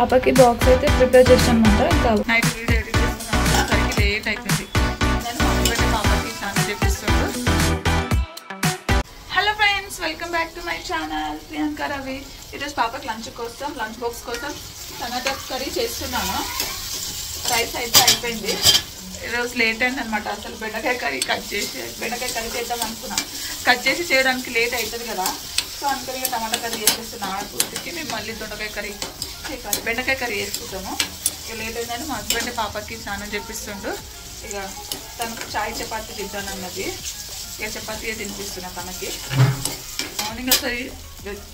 పాపకి బాక్స్ అయితే ప్రిపేర్ చేసాను అనమాట. ఇంకా నైట్ వీడియో ఎడిట్ చేస్తున్నాను, సరికి లేట్ అయిపోయింది. నేను మమ్మీ పాపకి స్నానం చేపిస్తాను. Hello friends, welcome back to my channel Priyanka Ravi. ఈరోజు పాపకి లంచ్ బాక్స్ కోసం టమాటో కర్రీ చేస్తున్నాను. రైస్ అయితే అయిపోయింది. ఈరోజు లేట్ అయింది అనమాట. అసలు బెండకాయ కర్రీ చేద్దాం అనుకున్నాను. కట్ చేసి చేయడానికి లేట్ అవుతుంది కదా, సో అందుకని టమాటా కర్రీ చేసేస్తున్నాను. పూర్తికి మేము మళ్ళీ బెండకాయ కర్రీ చేసుకుంటాము. ఇక లేట్ అయిందని మా హస్బెండ్ పాపకి స్నానం చేపిస్తుండు. ఇక తనకు చాయ్ చపాతీ తింటానన్నది. ఇక చపాతీ తినిపిస్తున్నా తనకి. మార్నింగ్ ఒకసారి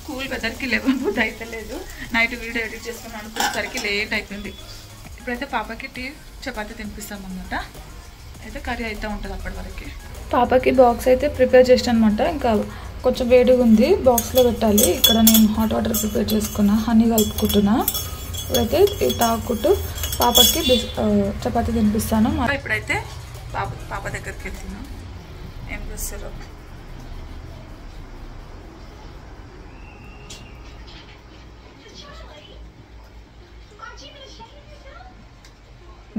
కూల్ వెదర్కి లేకపోతే అయితే లేదు. నైట్ వీడియో ఎడిట్ చేసుకున్నాను అనుకునేసరికి లేట్ అయిపోయింది. ఇప్పుడైతే పాపకి టీ చపాతీ తినిపిస్తాం అన్నమాట. అయితే కర్రీ అయితే ఉంటుంది అప్పటి వరకు. పాపకి బాక్స్ అయితే ప్రిపేర్ చేసాను అనమాట. ఇంకా కొంచెం వేడిగా ఉంది, బాక్స్లో పెట్టాలి. ఇక్కడ నేను హాట్ వాటర్ ప్రిపేర్ చేసుకున్నా, హనీ కలుపుకుంటున్నా. ఇప్పుడైతే ఈ తాగుకుంటూ పాపకి చపాతీ తినిపిస్తాను. ఇప్పుడైతే పాప దగ్గరికి వెళ్తున్నాం. ఏం చేస్తారు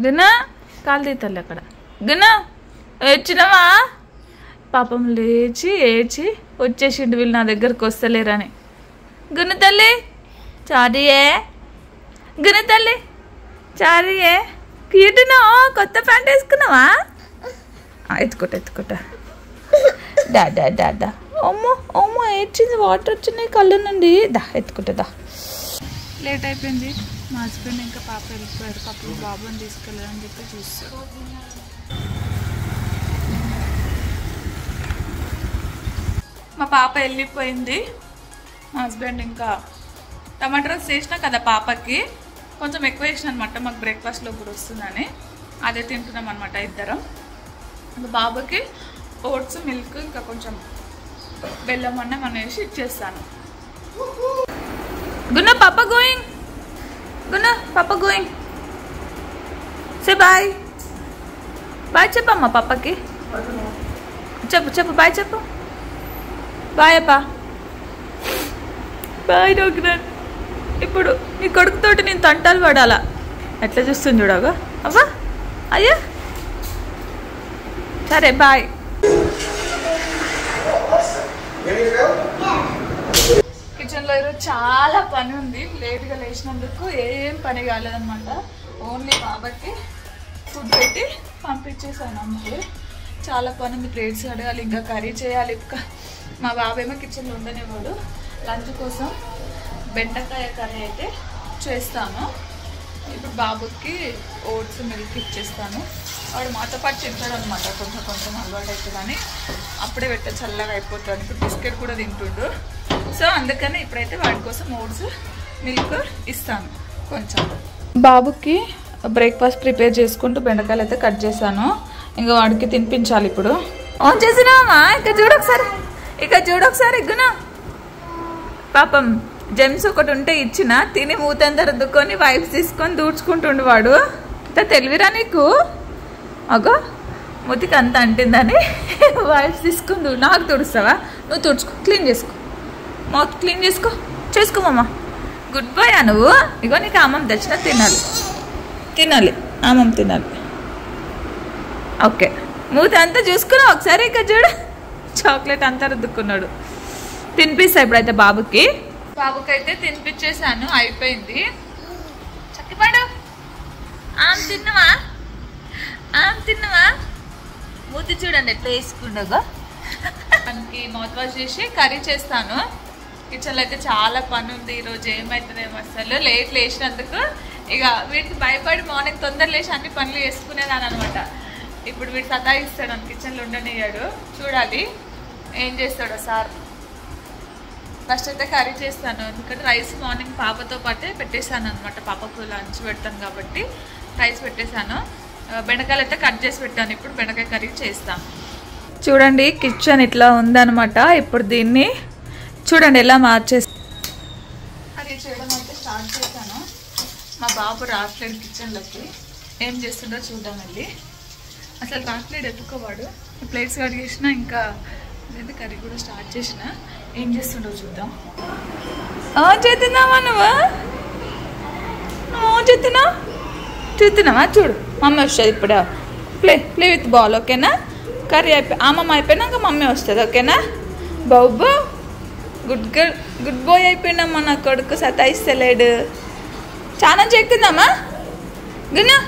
గున్నా, కాలు తీతల్లి అక్కడ. గున్నా వచ్చినావా? పాపం లేచి ఏడ్చి వచ్చేసిండు, వీళ్ళు నా దగ్గరకు వస్తలేరని. గున్న తల్లి చారియే, గున్న తల్లి చారియే, క్యూటునా? కొత్త ప్యాంట్ వేసుకున్నావా? ఎత్తుకోట డా. అమ్మో ఏడ్చింది, వాటర్ వచ్చినాయి కళ్ళు నుండి. ఎత్తుకుంటా. లేట్ అయిపోయింది. మా హస్బెండ్ ఇంకా పాప వెళ్ళిపోయారు. పాప బాబుని తీసుకెళ్ళాలని చెప్పి చూస్తారు. మా పాప వెళ్ళిపోయింది. మా హస్బెండ్ ఇంకా టమాటా రైస్ చేసినా కదా పాపకి, కొంచెం ఎక్కువ వేసిన అనమాట. మాకు బ్రేక్ఫాస్ట్లో కూడా వస్తుందని అదే తింటున్నాం అనమాట ఇద్దరం. ఇంకా బాబుకి ఓట్స్, మిల్క్, ఇంకా కొంచెం బెల్లం అన్నం అనేసి ఇచ్చేస్తాను. గున్న పాప గోయింగ్, గున్న పాప గోయింగ్. సే బాయ్ చెప్పమ్మా పాపకి. చెప్పు బాయ్ చెప్పు. బాయ్ అప్పా, బాయ్ డోగ్రన్. ఇప్పుడు నీ కొడుకుతోటి నేను తంటాలు పడాలా? ఎట్లా చూస్తుంది చూడగా. అవ్వా అయ్యా, సరే బాయ్. కిచెన్లో ఈరోజు చాలా పని ఉంది. లేట్గా లేచినందుకు ఏం పని కాలేదన్నమాట. ఓన్లీ బాబాకి ఫుడ్ పెట్టి పంపించేసాను అంతే. చాలా పని ఉంది. ప్లేట్స్ కడగాలి, ఇంకా కర్రీ చేయాలి. మా బాబేమో కిచెన్లో ఉండనివ్వడు. లంచ్ కోసం బెండకాయ కర్రీ అయితే చేస్తాను. ఇప్పుడు బాబుకి ఓట్స్, మిల్క్ ఇచ్చేస్తాను. వాడు మాతో పాటు తింటాడు అనమాట. కొంచెం అలవాటు అవుతుందని అప్పుడే పెట్ట చల్లగా అయిపోతాడు. ఇప్పుడు బిస్కెట్ కూడా తింటుండు. సో అందుకని ఇప్పుడైతే వాడి కోసం ఓట్స్, మిల్క్ ఇస్తాను. కొంచెం బాబుకి బ్రేక్ఫాస్ట్ ప్రిపేర్ చేసుకుంటూ బెండకాయలు అయితే కట్ చేశాను. ఇంకా వాడికి తినిపించాలి. ఇప్పుడు ఆన్ చేసినామా? ఇక చూడొకసారి ఎగ్గునా. పాపం జెమ్స్ ఒకటి ఉంటే ఇచ్చిన, తిని మూతంతా రుద్దుకొని వైప్స్ తీసుకొని దూడ్చుకుంటుండు వాడు. ఇంత తెలివిరా నీకు? అగో మూతికి అంత అంటిందని వైప్స్ తీసుకుని నాకు తుడుస్తావా? నువ్వు తుడుచుకో, క్లీన్ చేసుకో, మౌత్ క్లీన్ చేసుకోమమ్మా. గుడ్ బాయ్ నువ్వు. ఇగో నీకు ఆమం తెచ్చిన తినాలి ఆమం తినాలి. ఓకే, మూత అంతా చూసుకున్నావు ఒకసారి. ఇక చూడు, చాక్లెట్ అంతా రుద్దుకున్నాడు. తినిపిస్తా ఇప్పుడైతే బాబుకి అయితే తినిపించేసాను, అయిపోయింది. చక్కిపాడు. తిన్నవా? మూతి చూడండి ఎట్లా వేసుకుండగా. మనకి మౌత్ వాష్ చేసి కర్రీ చేస్తాను. కిచెన్లో అయితే చాలా పని ఉంది. ఈరోజు ఏమవుతుందేమో అసలు లేట్ లేచినందుకు. ఇక వీటికి భయపడి మార్నింగ్ తొందర లేచి అన్ని పనులు చేసుకునేదాన్ని అనమాట. ఇప్పుడు వీడు సతాయిస్తాడు, నన్ను కిచెన్లో ఉండనియ్యాడు. చూడాలి ఏం చేస్తాడో సార్. ఫస్ట్ అయితే కర్రీ చేస్తాను, ఎందుకంటే రైస్ మార్నింగ్ పాపతో పాటే పెట్టేశాను అనమాట. పాపకు లంచ్ పెడతాను కాబట్టి రైస్ పెట్టేశాను. బెండకాయలు అయితే కట్ చేసి పెట్టాను. ఇప్పుడు బెండకాయ కర్రీ చేస్తాను. చూడండి కిచెన్ ఇట్లా ఉందన్నమాట. ఇప్పుడు దీన్ని చూడండి ఎలా మార్చేసి కర్రీ చేయడం అయితే స్టార్ట్ చేశాను. మా బాబు రాట్లేదు కిచెన్లోకి, ఏం చేస్తుండో చూద్దాం వెళ్ళి. అసలు రాట్లేదు, ఎత్తుకోవాడు. ప్లేట్స్ కడిగేసిన, ఇంకా కర్రీ కూడా స్టార్ట్ చేసిన. ఏం చేస్తుండో చూద్దాం. చేద్దామా నువ్వు? చూస్తున్నావా చూడు మమ్మీ వస్తుంది ఇప్పుడు ప్లే విత్ బాల్ ఓకేనా కర్రీ అమ్మమ్మ అయిపోయినాక మమ్మీ వస్తుంది ఓకేనా బాబు గుడ్ బాయ్ అయిపోయినామ్మా నా కొడుకు సతాయిస్తలేడు చాలా చెక్కుందామా గున్నా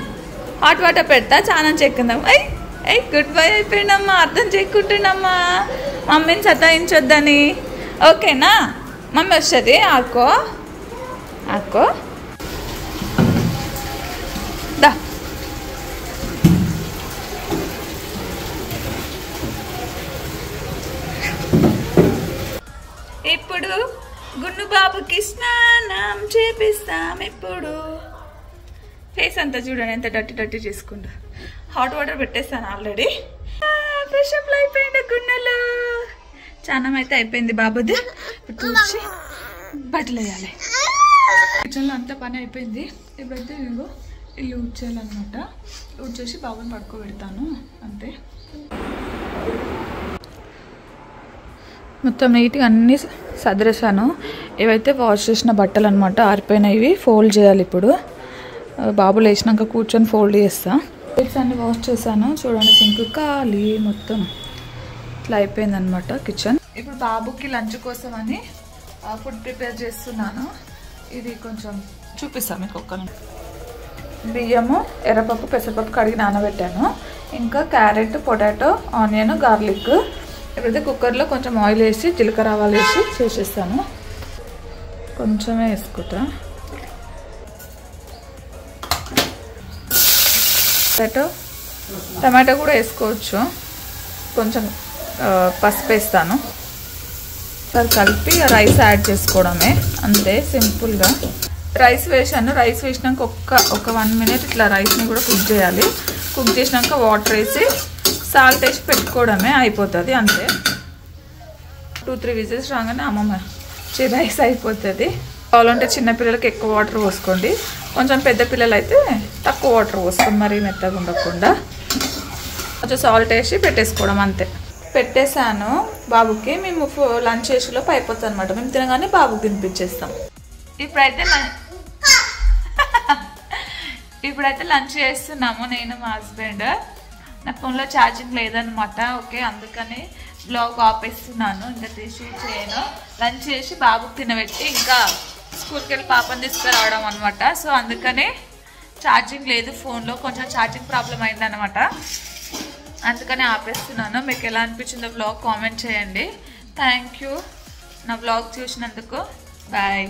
హాట్ వాటర్ పెడతా చాలా చెక్కుందాం గుడ్ బాయ్ అయిపోయినమ్మా అర్థం చేసుకుంటున్నామ్మా మమ్మీని సతాయించొద్దని ఓకేనా మమ్మీ వస్తుంది ఆకో దా ఇప్పుడు గున్ను బాబుకి స్నానం చేపిస్తాం ఇప్పుడు ఫేస్ అంతా చూడండి ఎంత డట్టి చేసుకుంటా హాట్ వాటర్ పెట్టేస్తాను ఆల్రెడీ ఫ్రెష్ అప్ అయిపోయింది గున్నెలు స్నానం అయితే అయిపోయింది బాబుది చూసి బట్టలు వేయాలి కిచెన్లో అంతా పని అయిపోయింది ఇప్పుడైతే ఇదిగో ఇల్లు ఊడ్చేయాలన్నమాట ఊడ్చేసి బాబుని పడుకోబెడతాను అంతే మొత్తం నీట్గా అన్నీ సదిరేసాను ఇవైతే వాష్ చేసిన బట్టలు అనమాట ఆరిపోయినవి ఫోల్డ్ చేయాలి ఇప్పుడు బాబు లేచినాక కూర్చొని ఫోల్డ్ చేస్తా ప్లేట్స్ అన్నీ వాష్ చేశాను చూడండి సింక్ ఖాళీ మొత్తం ఇట్లా అయిపోయిందనమాట కిచెన్ ఇప్పుడు బాబుకి లంచ్ కోసం అని ఫుడ్ ప్రిపేర్ చేస్తున్నాను ఇది కొంచెం చూపిస్తాను మీకు ఒక్క బియ్యము ఎర్రపప్పు పెసరపప్పు కడిగి నానబెట్టాను ఇంకా క్యారెట్ పొటాటో ఆనియన్ గార్లిక్ ఇప్పుడైతే కుక్కర్లో కొంచెం ఆయిల్ వేసి జీలకర్ర ఆవాలు వేసి చేసేస్తాను కొంచెమే వేసుకుంటా టమాటో కూడా వేసుకోవచ్చు కొంచెం పసుపు వేస్తాను కలిపి రైస్ యాడ్ చేసుకోవడమే అంతే సింపుల్గా రైస్ వేసాను రైస్ వేసినాక ఒక 1 మినిట్ ఇట్లా రైస్ని కూడా కుక్ చేయాలి కుక్ చేసినాక వాటర్ వేసి సాల్ట్ వేసి పెట్టుకోవడమే అయిపోతుంది అంతే 2-3 విజిల్స్ రాగానే అమ్మమ్మ రైస్ అయిపోతుంది కావాలంటే చిన్నపిల్లలకి ఎక్కువ వాటర్ పోసుకోండి కొంచెం పెద్ద పిల్లలు అయితే తక్కువ వాటర్ పోసుకోండి మరీ మెత్తగా ఉండకుండా కొంచెం సాల్ట్ వేసి పెట్టేసుకోవడం అంతే పెట్టేసాను బాబుకి మేము లంచ్ చేసేలోపు అయిపోతుంది అనమాట మేము తినగానే బాబుకి తినిపించేస్తాం ఇప్పుడైతే లంచ్ చేస్తున్నాము నేను మా హస్బెండ్ నా ఫోన్లో ఛార్జింగ్ లేదనమాట ఓకే అందుకని బ్లాగ్ ఆపేస్తున్నాను ఇంకా తీసి చేయను లంచ్ చేసి బాబుకి తినబెట్టి ఇంకా స్కూల్కి వెళ్ళి పాపని తీసుకురావడం అనమాట సో అందుకని ఛార్జింగ్ లేదు ఫోన్లో కొంచెం ఛార్జింగ్ ప్రాబ్లం అయిందనమాట అందుకని ఆపేస్తున్నాను మీకు ఎలా అనిపించిందో బ్లాగ్ కామెంట్ చేయండి థ్యాంక్ యూ నా బ్లాగ్ చూసినందుకు బాయ్